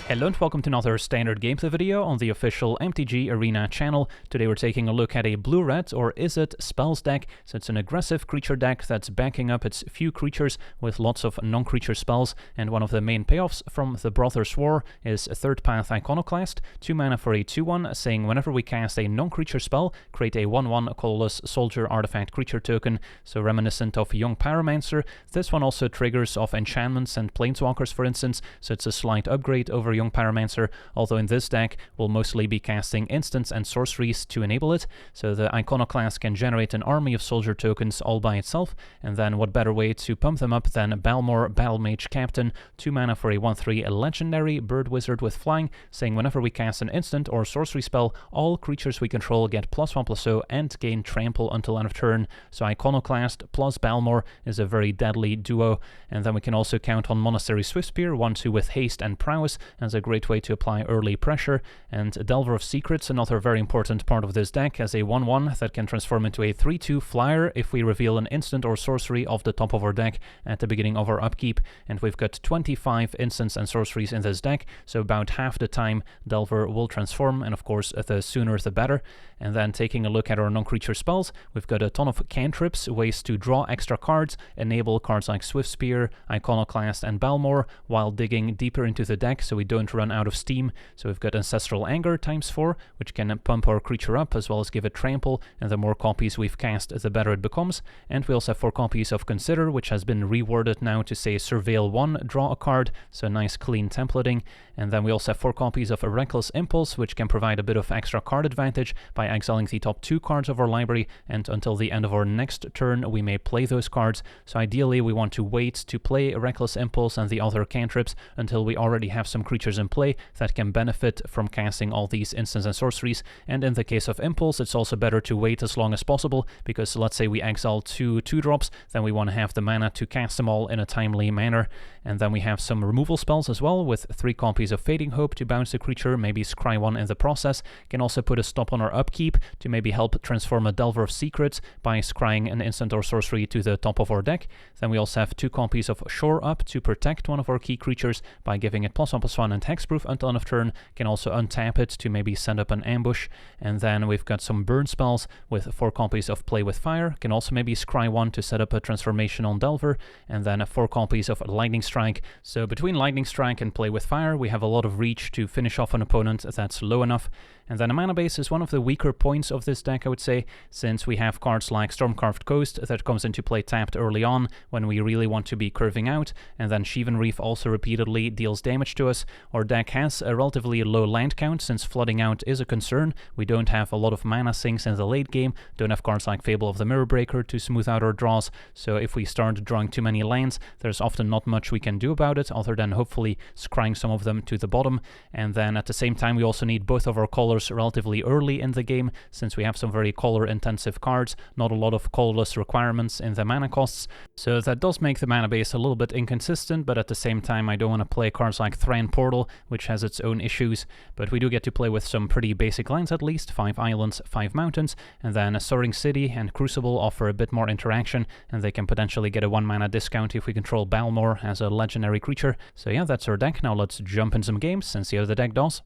Hello and welcome to another standard gameplay video on the official MTG Arena channel. Today we're taking a look at a blue-red or Izzet spells deck. So it's an aggressive creature deck that's backing up its few creatures with lots of non-creature spells, and one of the main payoffs from the Brothers' War is Third Path Iconoclast, 2 mana for a 2/1, saying whenever we cast a non-creature spell, create a 1/1 colorless soldier artifact creature token, so reminiscent of Young Pyromancer. This one also triggers off enchantments and planeswalkers, for instance, so it's a slight upgrade over Young Pyromancer, although in this deck we'll mostly be casting instants and sorceries to enable it, so the Iconoclast can generate an army of soldier tokens all by itself, and then what better way to pump them up than Balmor, Battlemage Captain, 2 mana for a 1/3 legendary bird wizard with flying, saying whenever we cast an instant or sorcery spell, all creatures we control get +1/+0 and gain trample until end of turn, so Iconoclast plus Balmor is a very deadly duo, and then we can also count on Monastery Swiftspear, 1/2 with haste and prowess, as a great way to apply early pressure, and Delver of Secrets, another very important part of this deck, as a 1/1 that can transform into a 3/2 flyer if we reveal an instant or sorcery off the top of our deck at the beginning of our upkeep, and we've got 25 instants and sorceries in this deck, so about half the time Delver will transform, and of course the sooner the better. And then taking a look at our non-creature spells, we've got a ton of cantrips, ways to draw extra cards, enable cards like Swiftspear, Iconoclast and Balmor, while digging deeper into the deck so we don't run out of steam. So we've got Ancestral Anger ×4, which can pump our creature up as well as give it trample, and the more copies we've cast, the better it becomes. And we also have 4 copies of Consider, which has been reworded now to say Surveil 1, draw a card, so nice clean templating. And then we also have 4 copies of a Reckless Impulse, which can provide a bit of extra card advantage by exiling the top 2 cards of our library, and until the end of our next turn we may play those cards. So ideally we want to wait to play Reckless Impulse and the other cantrips until we already have some creatures in play that can benefit from casting all these instants and sorceries. And in the case of Impulse, it's also better to wait as long as possible, because let's say we exile 2 2-drops, then we want to have the mana to cast them all in a timely manner. And then we have some removal spells as well, with 3 copies of Fading Hope to bounce the creature, maybe scry 1 in the process. Can also put a stop on our upkeep to maybe help transform a Delver of Secrets by scrying an instant or sorcery to the top of our deck. Then we also have 2 copies of Shore Up to protect one of our key creatures by giving it +1/+1 and hexproof until end of turn. Can also untap it to maybe send up an ambush. And then we've got some burn spells with 4 copies of Play with Fire. Can also maybe scry 1 to set up a transformation on Delver, and then 4 copies of Lightning Strike. So between Lightning Strike and Play with Fire, we have a lot of reach to finish off an opponent that's low enough. And then a mana base is one of the weaker points of this deck, I would say, since we have cards like Stormcarved Coast that comes into play tapped early on when we really want to be curving out, and then Sheevan Reef also repeatedly deals damage to us. Our deck has a relatively low land count since flooding out is a concern. We don't have a lot of mana sinks in the late game, don't have cards like Fable of the Mirrorbreaker to smooth out our draws, so if we start drawing too many lands, there's often not much we can do about it other than hopefully scrying some of them to the bottom. And then at the same time we also need both of our colors relatively early in the game, since we have some very color intensive cards, not a lot of colorless requirements in the mana costs, so that does make the mana base a little bit inconsistent. But at the same time I don't want to play cards like Thran Portal, which has its own issues, but we do get to play with some pretty basic lands at least, 5 islands, 5 mountains, and then a Soaring City and Crucible offer a bit more interaction, and they can potentially get a 1 mana discount if we control Balmor as a legendary creature. So yeah, that's our deck. Now let's jump in some games and see how the deck does.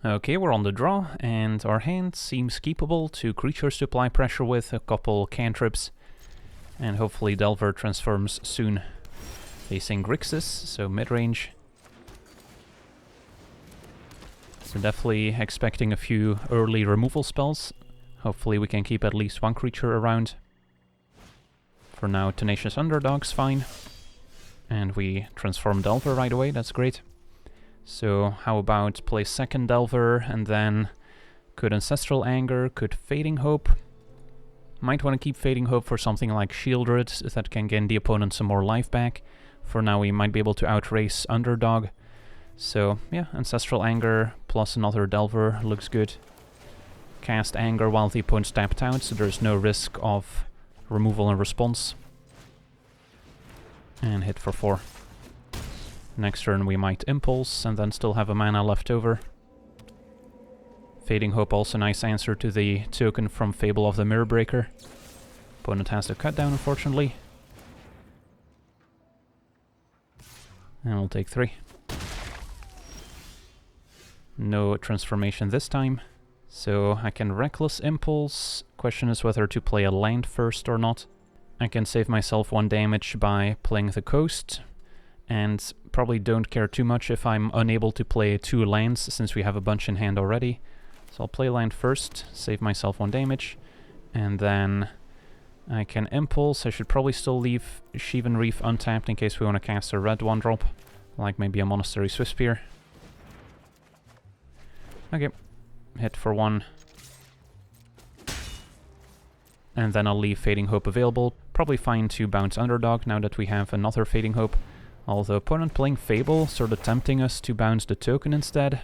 Okay, we're on the draw, and our hand seems keepable. 2 creatures to apply pressure with, a couple cantrips, and hopefully Delver transforms soon. Facing Grixis, so mid-range. So definitely expecting a few early removal spells. Hopefully we can keep at least 1 creature around. For now, Tenacious Underdog's fine. And we transform Delver right away, that's great. So how about play second Delver, and then could Ancestral Anger, could Fading Hope. Might want to keep Fading Hope for something like Shieldred that can gain the opponent some more life back. For now we might be able to outrace Underdog. So yeah, Ancestral Anger plus another Delver looks good. Cast Anger while the opponent's tapped out, so there's no risk of removal and response. And hit for 4. Next turn we might Impulse, and then still have a mana left over. Fading Hope also nice answer to the token from Fable of the Mirrorbreaker. Opponent has to cut down, unfortunately. And we'll take 3. No transformation this time. So I can Reckless Impulse. Question is whether to play a land first or not. I can save myself 1 damage by playing the coast, and probably don't care too much if I'm unable to play 2 lands, since we have a bunch in hand already. So I'll play land first, save myself 1 damage, and then I can Impulse. I should probably still leave Sheevan Reef untapped in case we want to cast a red 1-drop, like maybe a Monastery Swiftspear. Okay, hit for 1. And then I'll leave Fading Hope available. Probably fine to bounce Underdog now that we have another Fading Hope. Although opponent playing Fable, sort of tempting us to bounce the token instead.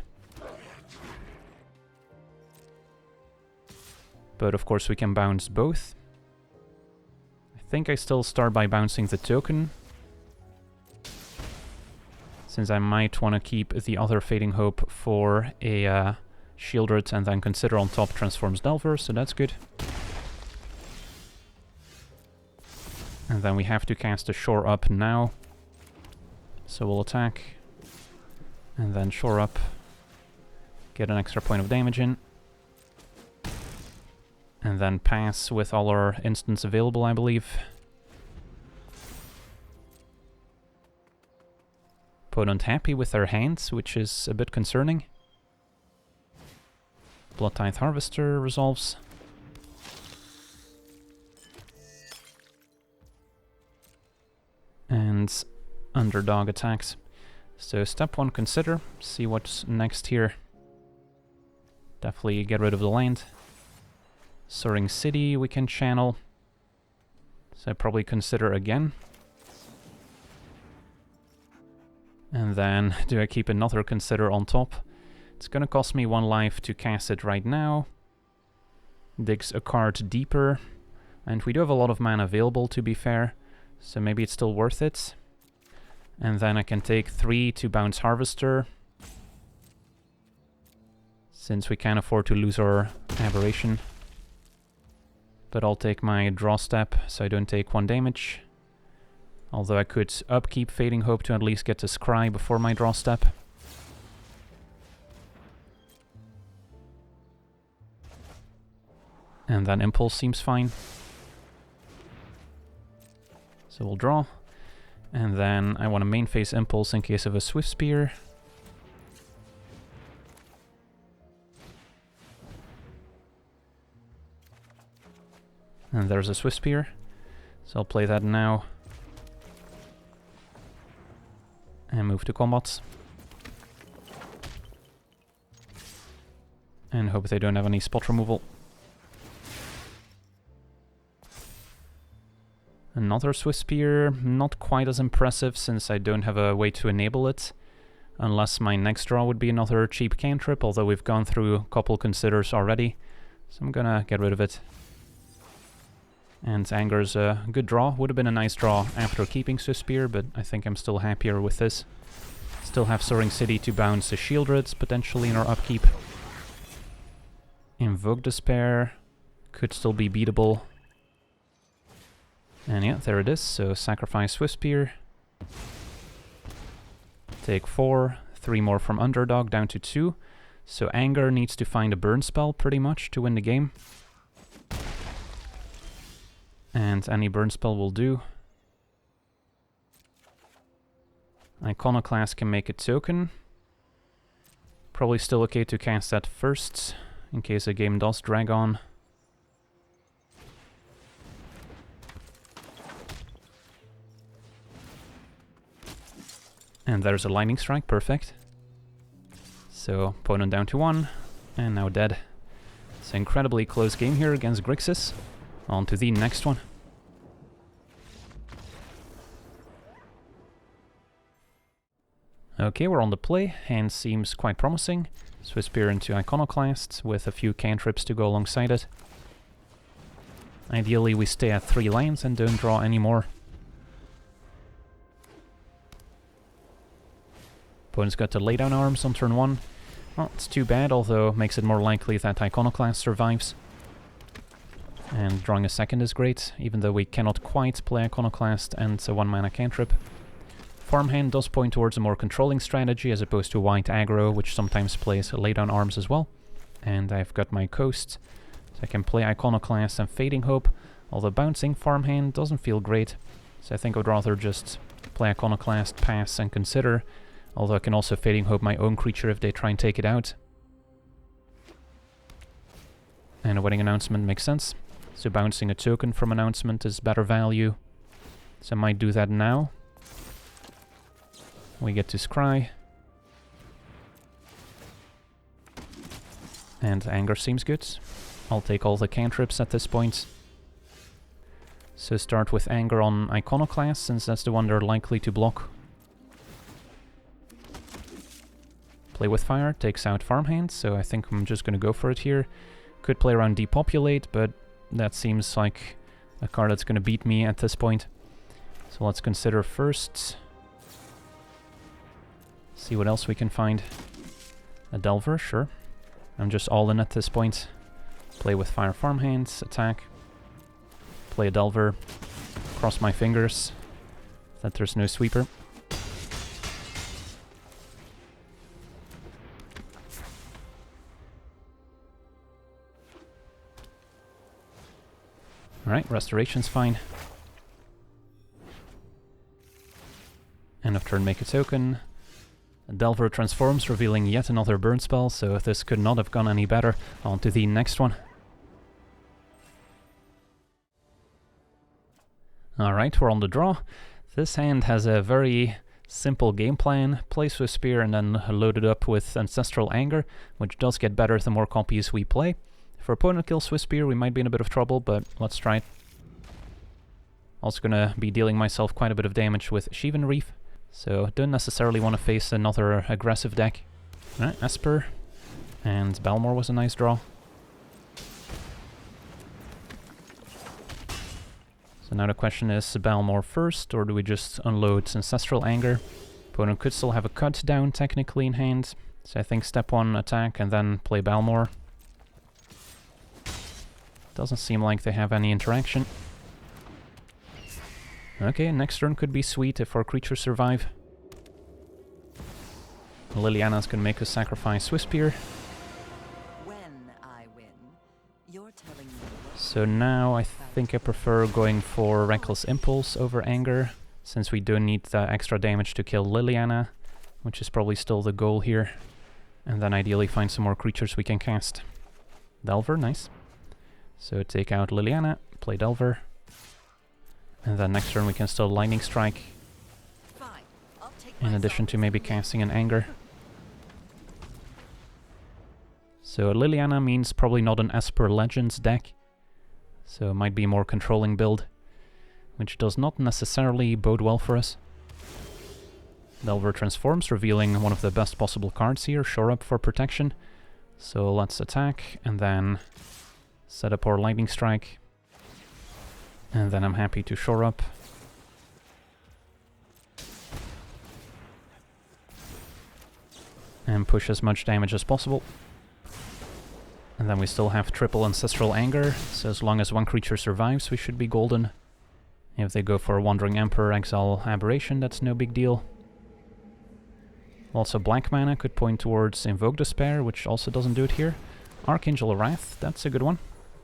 But of course we can bounce both. I think I still start by bouncing the token, since I might want to keep the other Fading Hope for a Shieldred and then consider on top Transforms Delver, so that's good. And then we have to cast a Shore Up now. So we'll attack, and then Shore Up, get an extra point of damage in, and then pass with all our instants available, I believe. Opponent happy with their hands, which is a bit concerning. Blood Tithe Harvester resolves. And Underdog attacks. So step 1, consider, see what's next here. Definitely get rid of the land. Soaring City we can channel. So probably consider again. And then do I keep another consider on top? It's gonna cost me 1 life to cast it right now. Digs a card deeper. And we do have a lot of mana available, to be fair. So maybe it's still worth it. And then I can take 3 to bounce Harvester, since we can't afford to lose our Aberration. But I'll take my draw step, so I don't take 1 damage. Although I could upkeep Fading Hope to at least get to Scry before my draw step. And then Impulse seems fine. So we'll draw. And then I want to main phase Impulse in case of a Swiftspear. And there's a Swiftspear. So I'll play that now. And move to combat. And hope they don't have any spot removal. Another Swiftspear, not quite as impressive since I don't have a way to enable it. Unless my next draw would be another cheap cantrip, although we've gone through a couple considers already. So I'm gonna get rid of it. And Anger's a good draw. Would have been a nice draw after keeping Swiftspear, but I think I'm still happier with this. Still have Soaring City to bounce the Shieldreds potentially in our upkeep. Invoke Despair could still be beatable. And yeah, there it is. So sacrifice Swiftspear. Take 4, 3 more from Underdog down to 2. So Anger needs to find a burn spell pretty much to win the game. And any burn spell will do. Iconoclast can make a token. Probably still okay to cast that first, in case a game does drag on. And there's a Lightning Strike, perfect. So, opponent down to 1, and now dead. It's an incredibly close game here against Grixis. On to the next one. Okay, we're on the play. Hand seems quite promising. Swiftspear into Iconoclast with a few cantrips to go alongside it. Ideally we stay at 3 lands and don't draw any more. Opponent's got to lay down arms on turn 1. Well, it's too bad, although makes it more likely that Iconoclast survives. And drawing a second is great, even though we cannot quite play Iconoclast and a 1-mana cantrip. Farmhand does point towards a more controlling strategy as opposed to white aggro, which sometimes plays laydown arms as well. And I've got my coast, so I can play Iconoclast and Fading Hope, although bouncing Farmhand doesn't feel great, so I think I would rather just play Iconoclast, pass, and consider, although I can also Fading Hope my own creature if they try and take it out. And a Wedding Announcement makes sense, so bouncing a token from Announcement is better value, so I might do that now. We get to scry. And Anger seems good. I'll take all the cantrips at this point. So start with Anger on Iconoclast, since that's the one they're likely to block. Play with Fire, takes out Farmhand, so I think I'm just going to go for it here. Could play around Depopulate, but that seems like a card that's going to beat me at this point. So let's consider first. See what else we can find. A Delver, sure. I'm just all in at this point. Play with Fire Farmhands, attack. Play a Delver. Cross my fingers that there's no sweeper. Alright, Restoration's fine. End of turn, make a token. Delver transforms, revealing yet another burn spell, so this could not have gone any better. On to the next one. Alright, we're on the draw. This hand has a very simple game plan. Play Swift Spear and then load it up with Ancestral Anger, which does get better the more copies we play. If our opponent kills Swift Spear, we might be in a bit of trouble, but let's try it. Also gonna be dealing myself quite a bit of damage with Shivan Reef. So, don't necessarily want to face another aggressive deck. Alright, Esper. And Balmor was a nice draw. So now the question is, Balmor first, or do we just unload Ancestral Anger? Opponent could still have a cut down technically in hand. So I think step 1 attack and then play Balmor. Doesn't seem like they have any interaction. Okay, next turn could be sweet if our creatures survive. Liliana's gonna make us sacrifice Swift Spear. When I win, you're telling me what. So now I think I prefer going for Reckless Impulse over Anger, since we don't need the extra damage to kill Liliana, which is probably still the goal here. And then ideally find some more creatures we can cast. Delver, nice. So take out Liliana, play Delver. And then next turn we can still Lightning Strike, in addition to maybe casting an Anger. So Liliana means probably not an Esper Legends deck, so it might be a more controlling build, which does not necessarily bode well for us. Delver transforms, revealing one of the best possible cards here, Shore Up for protection. So let's attack, and then set up our Lightning Strike. And then I'm happy to shore up. And push as much damage as possible. And then we still have triple Ancestral Anger, so as long as one creature survives we should be golden. If they go for Wandering Emperor, Exile, Aberration, that's no big deal. Also black mana could point towards Invoke Despair, which also doesn't do it here. Archangel Wrath, that's a good one.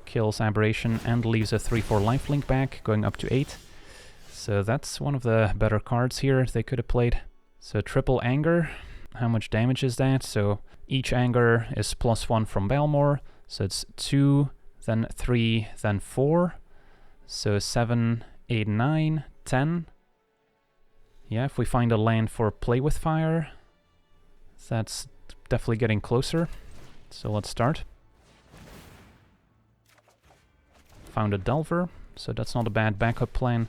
Kills Aberration and leaves a 3/4 lifelink back, going up to 8. So that's one of the better cards here they could have played. So triple Anger, how much damage is that? So each Anger is +1 from Balmor, so it's 2, then 3, then 4. So 7, 8, 9, 10. Yeah, if we find a land for Play with Fire, that's definitely getting closer. So let's start. Found a Delver, so that's not a bad backup plan.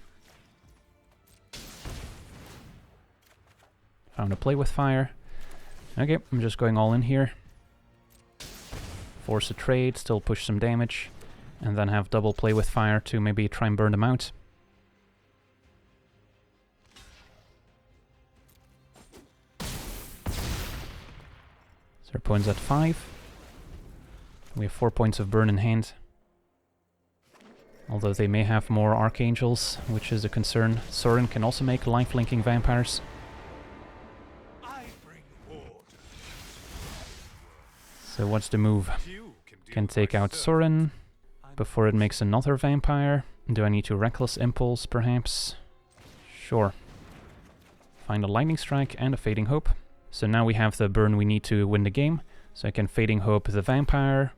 Found a Play with Fire. Okay, I'm just going all in here. Force a trade, still push some damage, and then have double Play with Fire to maybe try and burn them out. So our opponent's at 5. We have 4 points of burn in hand. Although they may have more Archangels, which is a concern. Sorin can also make life-linking vampires. So what's the move? Can take out Sorin before it makes another vampire. Do I need to Reckless Impulse, perhaps? Sure. Find a Lightning Strike and a Fading Hope. So now we have the burn we need to win the game. So I can Fading Hope the vampire.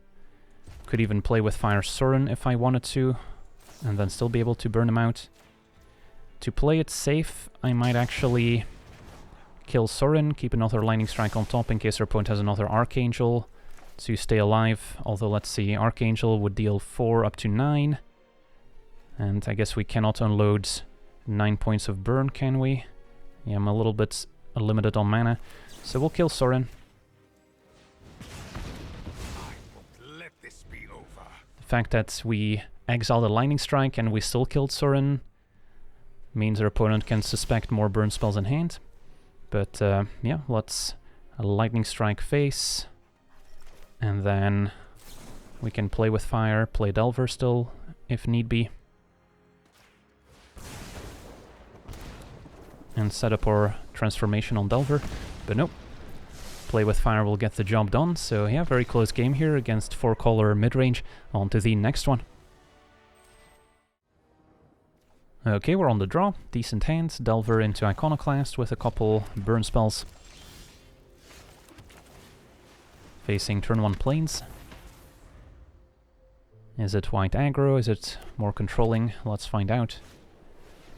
Could even play with Fire Sorin if I wanted to, and then still be able to burn him out. To play it safe, I might actually kill Sorin, keep another Lightning Strike on top in case our opponent has another Archangel to stay alive. Although, let's see, Archangel would deal 4 up to 9. And I guess we cannot unload 9 points of burn, can we? Yeah, I'm a little bit limited on mana. So we'll kill Sorin. The fact that we exiled a Lightning Strike and we still killed Sorin means our opponent can suspect more burn spells in hand. But yeah, let's a Lightning Strike face. And then we can play with fire, play Delver still, if need be. And set up our transformation on Delver. But nope. Play with fire will get the job done. So yeah, very close game here against 4-color midrange. On to the next one. Okay, we're on the draw. Decent hand. Delver into Iconoclast with a couple burn spells. Facing turn 1 planes. Is it white aggro? Is it more controlling? Let's find out.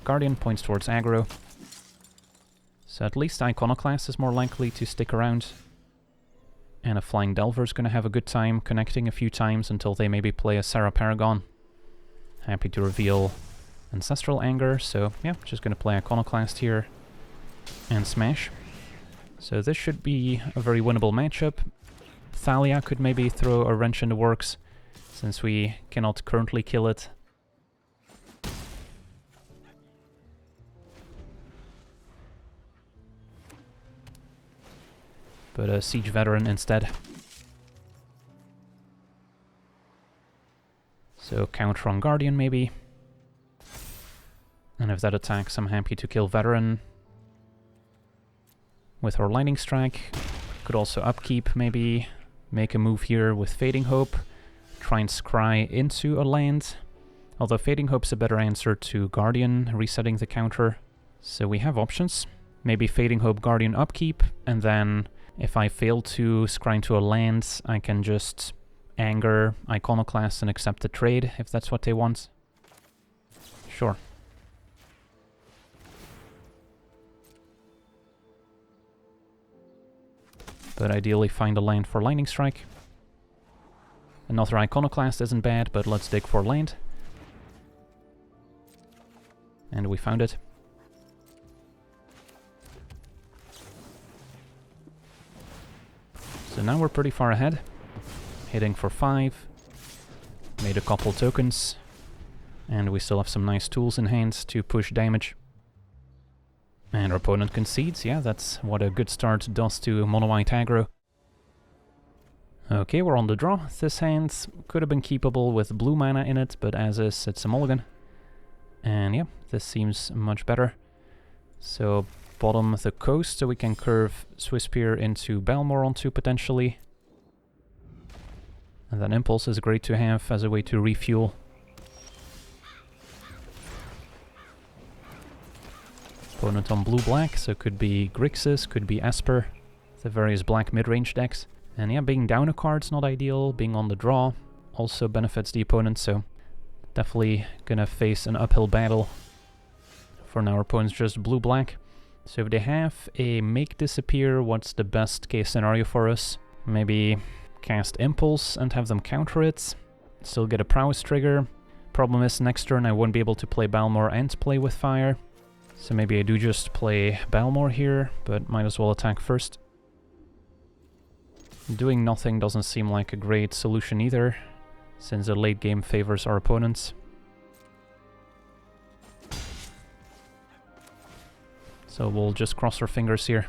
Guardian points towards aggro. So at least Iconoclast is more likely to stick around. And a Flying Delver is going to have a good time connecting a few times until they maybe play a Sarah Paragon. Happy to reveal Ancestral Anger, so yeah, just going to play Iconoclast here and smash. So this should be a very winnable matchup. Thalia could maybe throw a wrench in the works, since we cannot currently kill it. But a Siege Veteran instead. So counter on Guardian maybe. And if that attacks, I'm happy to kill Veteran with our Lightning Strike. Could also upkeep maybe, make a move here with Fading Hope. Try and scry into a land. Although Fading Hope's a better answer to Guardian, resetting the counter. So we have options. Maybe Fading Hope Guardian upkeep, and then if I fail to scry into a land, I can just anger Iconoclast and accept the trade, if that's what they want. Sure. But ideally find a land for Lightning Strike. Another Iconoclast isn't bad, but let's dig for land. And we found it. So now we're pretty far ahead. Hitting for 5. Made a couple tokens. And we still have some nice tools in hand to push damage. And our opponent concedes. Yeah, that's what a good start does to mono-white aggro. Okay, we're on the draw. This hand could have been keepable with blue mana in it, but as is, it's a mulligan. And yeah, this seems much better. So bottom the coast, so we can curve Swiftspear into Balmor onto potentially. And then Impulse is great to have as a way to refuel. Opponent on blue-black, so could be Grixis, could be Esper, the various black mid-range decks. And yeah, being down a card's not ideal, being on the draw also benefits the opponent, so definitely gonna face an uphill battle. For now, our opponent's just blue-black. So if they have a Make Disappear, what's the best case scenario for us? Maybe cast Impulse and have them counter it. Still get a Prowess trigger. Problem is, next turn I won't be able to play Balmor and play with fire. So maybe I do just play Balmor here, but might as well attack first. Doing nothing doesn't seem like a great solution either, since the late game favors our opponents. So we'll just cross our fingers here.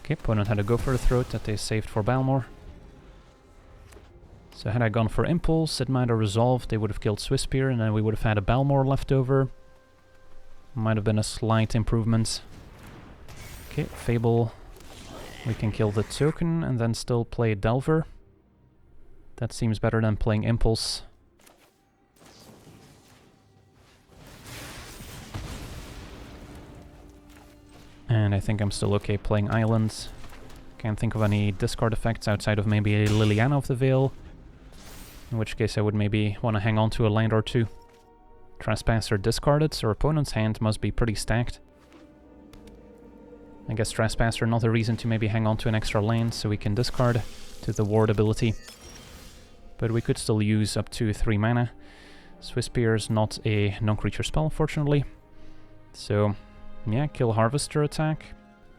Okay, opponent had to go for the throat that they saved for Balmor. So had I gone for Impulse, it might have resolved, they would have killed Swiftspear, and then we would have had a Balmor left over. Might have been a slight improvement. Okay, Fable We can kill the token and then still play Delver. That seems better than playing Impulse. And I think I'm still okay playing Islands. Can't think of any discard effects outside of maybe a Liliana of the Veil. In which case I would maybe want to hang on to a land or two. Trespasser discarded, so our opponent's hand must be pretty stacked. I guess Trespasser not a reason to maybe hang on to an extra land, so we can discard to the ward ability. But we could still use up to 3 mana. Swiss Spear is not a non-creature spell, fortunately. So, yeah, kill Harvester attack.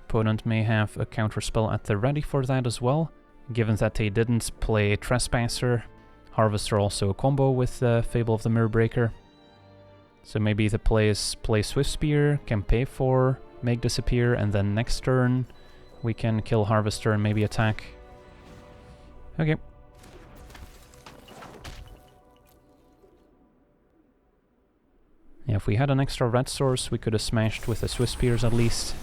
Opponent may have a counter spell at the ready for that as well. Given that they didn't play Trespasser, Harvester also a combo with Fable of the Mirrorbreaker. So maybe the play is play Swift Spear, can pay for Make Disappear, and then next turn we can kill Harvester and maybe attack. Okay. Yeah, if we had an extra red source, we could have smashed with the Swift Spears at least.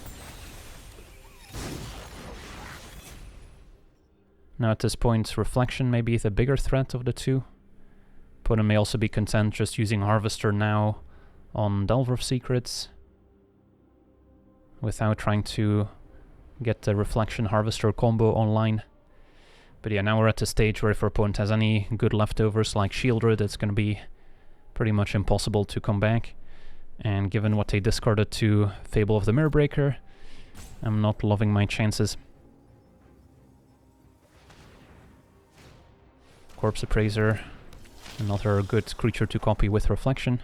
Now at this point, Reflection may be the bigger threat of the two. Opponent may also be content just using Harvester now on Delver of Secrets, without trying to get the Reflection Harvester combo online. But yeah, now we're at the stage where if our opponent has any good leftovers like Shieldred, it's going to be pretty much impossible to come back. And given what they discarded to Fable of the Mirrorbreaker, I'm not loving my chances. Corpse Appraiser, another good creature to copy with Reflection.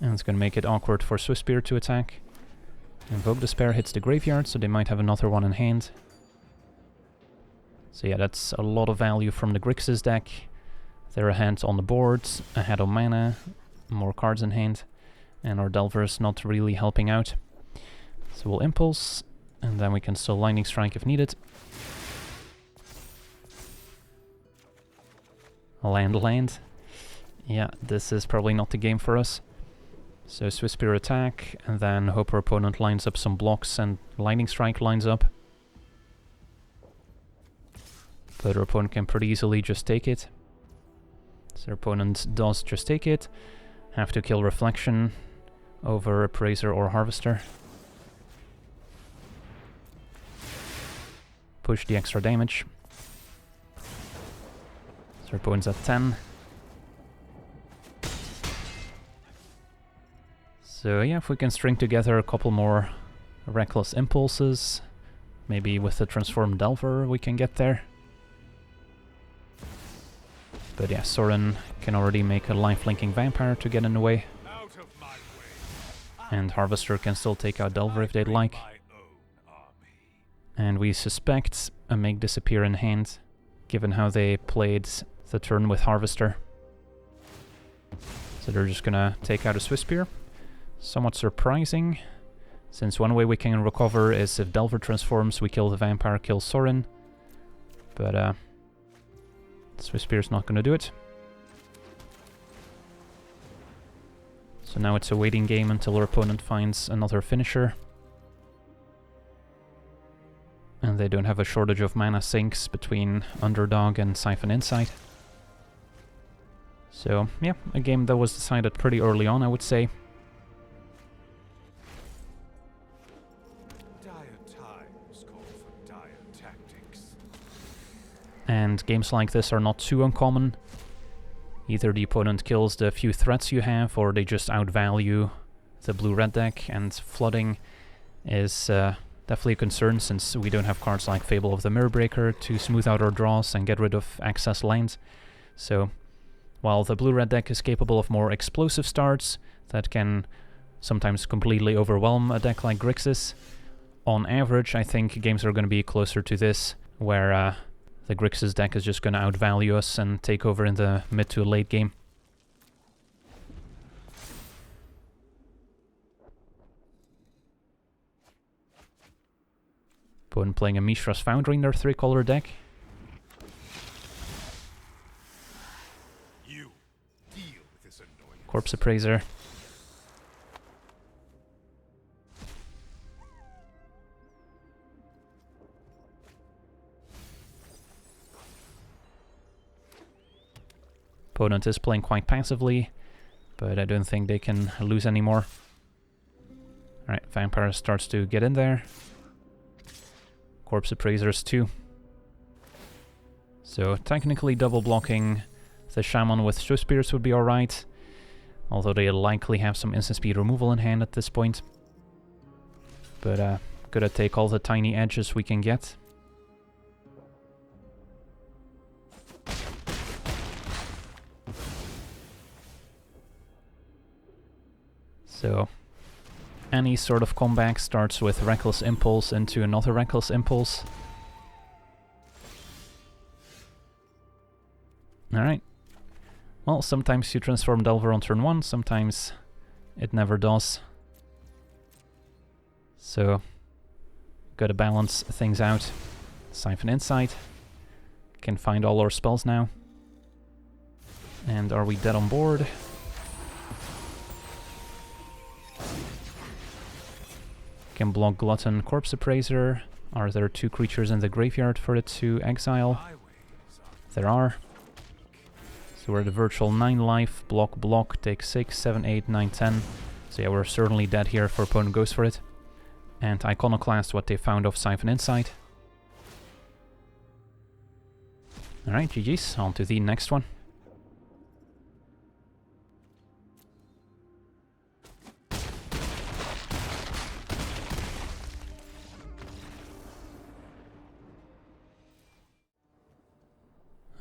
And it's going to make it awkward for Swift Spear to attack. Invoke Despair hits the graveyard, so they might have another one in hand. So yeah, that's a lot of value from the Grixis deck. They're ahead on the board, ahead on mana, more cards in hand, and our Delver's not really helping out. So we'll Impulse, and then we can still Lightning Strike if needed. Land. Yeah, this is probably not the game for us. So Swift Spear attack, and then hope our opponent lines up some blocks and Lightning Strike lines up. But our opponent can pretty easily just take it. So our opponent does just take it. Have to kill Reflection over Appraiser or Harvester. Push the extra damage. So our opponent's at 10. So yeah, if we can string together a couple more Reckless Impulses, maybe with the Transformed Delver we can get there. But yeah, Sorin can already make a life-linking Vampire to get in the way. And Harvester can still take out Delver if they'd like. And we suspect a Make Disappear in hand, given how they played the turn with Harvester. So they're just gonna take out a Swift Spear. Somewhat surprising, since one way we can recover is if Delver transforms, we kill the Vampire, kill Sorin. But Swift Spear's not gonna do it. So now it's a waiting game until our opponent finds another finisher. And they don't have a shortage of mana sinks between Underdog and Siphon Insight. So yeah, a game that was decided pretty early on, I would say. And games like this are not too uncommon. Either the opponent kills the few threats you have, or they just outvalue the blue-red deck, and flooding is definitely a concern since we don't have cards like Fable of the Mirrorbreaker to smooth out our draws and get rid of excess lands. So, while the blue-red deck is capable of more explosive starts that can sometimes completely overwhelm a deck like Grixis, on average I think games are going to be closer to this, where the Grixis deck is just going to outvalue us and take over in the mid to late game. Opponent playing a Mishra's Foundry in their 3-color deck. You deal with this annoyance. Corpse Appraiser. Opponent is playing quite passively, but I don't think they can lose anymore. Alright, Vampire starts to get in there. Corpse Appraisers too. So technically double blocking the Shaman with Swift Spears would be alright, although they likely have some instant speed removal in hand at this point. But gotta take all the tiny edges we can get. So any sort of comeback starts with Reckless Impulse into another Reckless Impulse. Alright. Well, sometimes you transform Delver on turn 1, sometimes it never does. So, gotta balance things out. Siphon Insight. Can find all our spells now. And are we dead on board? Can block Glutton, Corpse Appraiser. Are there 2 creatures in the graveyard for it to exile? There are. So we're at a virtual 9 life, block, take 6, 7, 8, 9, 10. So yeah, we're certainly dead here if our opponent goes for it. And Iconoclast, what they found of Siphon Insight. Alright, GG's, on to the next one.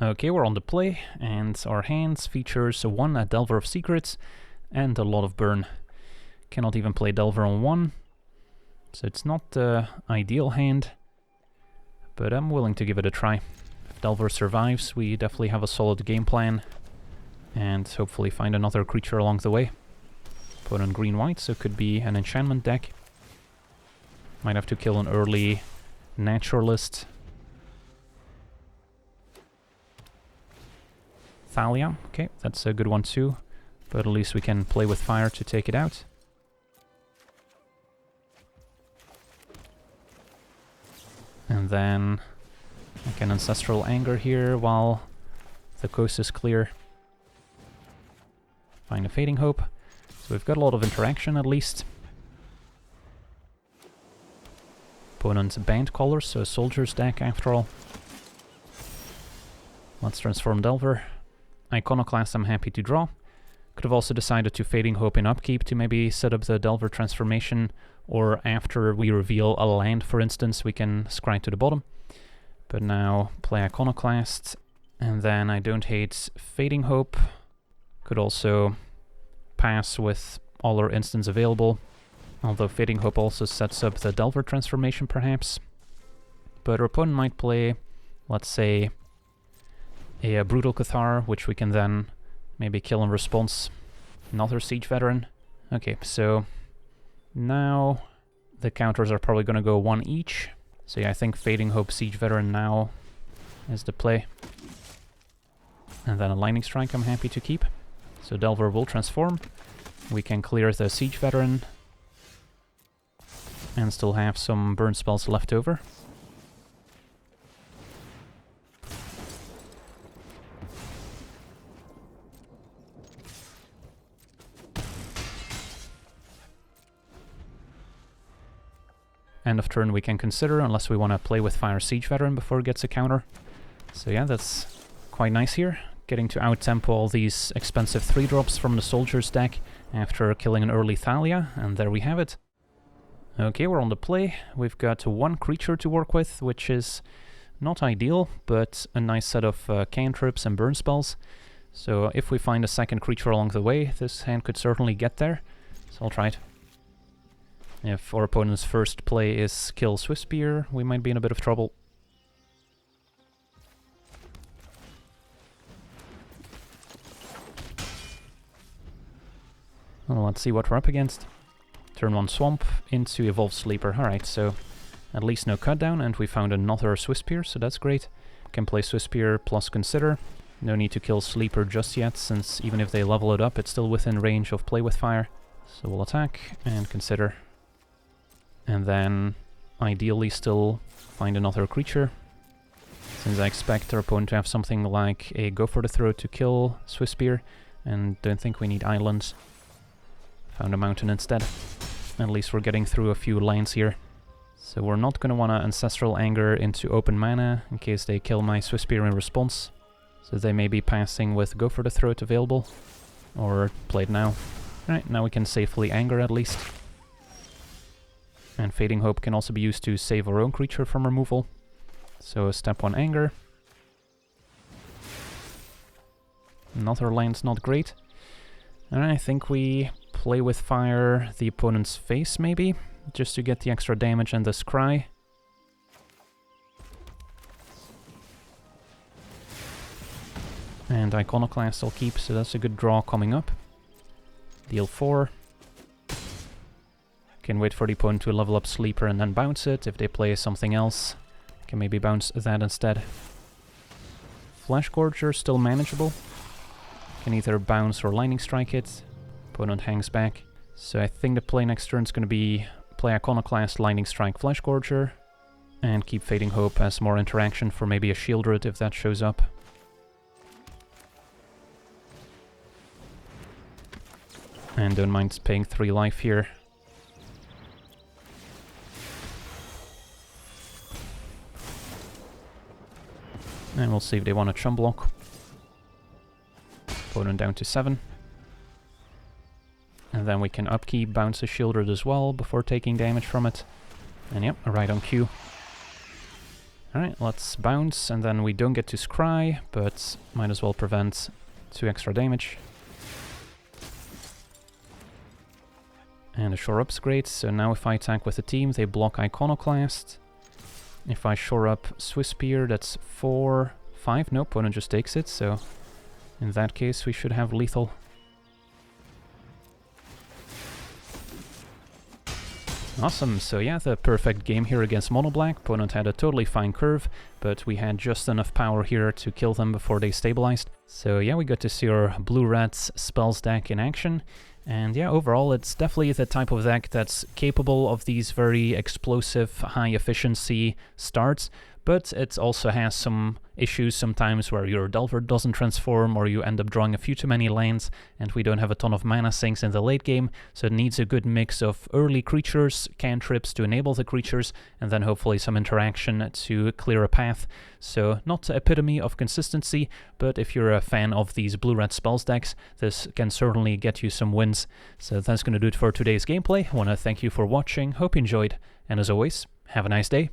Okay, we're on the play, and our hands features 1 at Delver of Secrets and a lot of burn. Cannot even play Delver on 1, so it's not the ideal hand, but I'm willing to give it a try. If Delver survives, we definitely have a solid game plan, and hopefully find another creature along the way. Put on green-white, so it could be an enchantment deck. Might have to kill an early Naturalist. Thalia, okay, that's a good one too, but at least we can play with fire to take it out. And then I can Ancestral Anger here while the coast is clear. Find a Fading Hope. So we've got a lot of interaction at least. Opponent's Band Callers, so a Soldier's deck after all. Let's transform Delver. Iconoclast I'm happy to draw. Could have also decided to Fading Hope in upkeep to maybe set up the Delver transformation, or after we reveal a land, for instance, we can scry to the bottom. But now play Iconoclast, and then I don't hate Fading Hope. Could also pass with all our instants available, although Fading Hope also sets up the Delver transformation perhaps. But our opponent might play, let's say, a Brutal Cathar, which we can then maybe kill in response. Another Siege Veteran. Okay, so now the counters are probably going to go 1 each. So yeah, I think Fading Hope Siege Veteran now is the play. And then a Lightning Strike I'm happy to keep. So Delver will transform. We can clear the Siege Veteran and still have some burn spells left over. End of turn we can consider, unless we want to play with Fire Siege Veteran before it gets a counter. So yeah, that's quite nice here. Getting to out-tempo all these expensive 3-drops from the Soldier's deck after killing an early Thalia, and there we have it. Okay, we're on the play. We've got 1 creature to work with, which is not ideal, but a nice set of cantrips and burn spells. So if we find a second creature along the way, this hand could certainly get there. So I'll try it. If our opponent's first play is kill Swift Spear, we might be in a bit of trouble. Well, let's see what we're up against. Turn 1 Swamp into Evolved Sleeper. Alright, so at least no cut down, and we found another Swift Spear, so that's great. Can play Swift Spear plus Consider. No need to kill Sleeper just yet, since even if they level it up, it's still within range of Play with Fire. So we'll attack and Consider. And then, ideally still, find another creature. since I expect our opponent to have something like a Go for the Throat to kill Swiss Spear, and don't think we need islands. Found a mountain instead. At least we're getting through a few lanes here. So we're not going to want to Ancestral Anger into open mana in case they kill my Swiss Spear in response. So they may be passing with Go for the Throat available, or played now. Alright, now we can safely Anger at least. And Fading Hope can also be used to save our own creature from removal. So step 1 Anger. Another lane's not great. Alright, I think we play with fire the opponent's face maybe, just to get the extra damage and the scry. And Iconoclast I'll keep, so that's a good draw coming up. Deal 4. Can wait for the opponent to level up Sleeper and then bounce it. If they play something else, can maybe bounce that instead. Flash Gorger, still manageable. Can either bounce or Lightning Strike it. Opponent hangs back. So I think the play next turn is going to be play Iconoclast, Lightning Strike, Flash Gorger. And keep Fading Hope as more interaction for maybe a Shieldred if that shows up. And don't mind paying 3 life here. And we'll see if they want a Chum Block. Opponent down to 7. And then we can upkeep, bounce a Shieldred as well before taking damage from it. And yep, right on cue. Alright, let's bounce, and then we don't get to scry, but might as well prevent 2 extra damage. And a Shore Up's great, so now if I attack with a team, they block Iconoclast. If I Shore Up Swiss Spear, that's 4, 5. No, opponent just takes it, so in that case we should have lethal. Awesome, so yeah, the perfect game here against Mono Black. Opponent had a totally fine curve, but we had just enough power here to kill them before they stabilized. So yeah, we got to see our Blue-Red Spells deck in action. And yeah, overall it's definitely the type of deck that's capable of these very explosive, high-efficiency starts, but it also has some issues sometimes where your Delver doesn't transform or you end up drawing a few too many lands, and we don't have a ton of mana sinks in the late game, so it needs a good mix of early creatures, cantrips to enable the creatures, and then hopefully some interaction to clear a path. So not the epitome of consistency, but if you're a fan of these Blue-Red Spells decks, this can certainly get you some wins. So that's going to do it for today's gameplay. I want to thank you for watching, hope you enjoyed, and as always, have a nice day.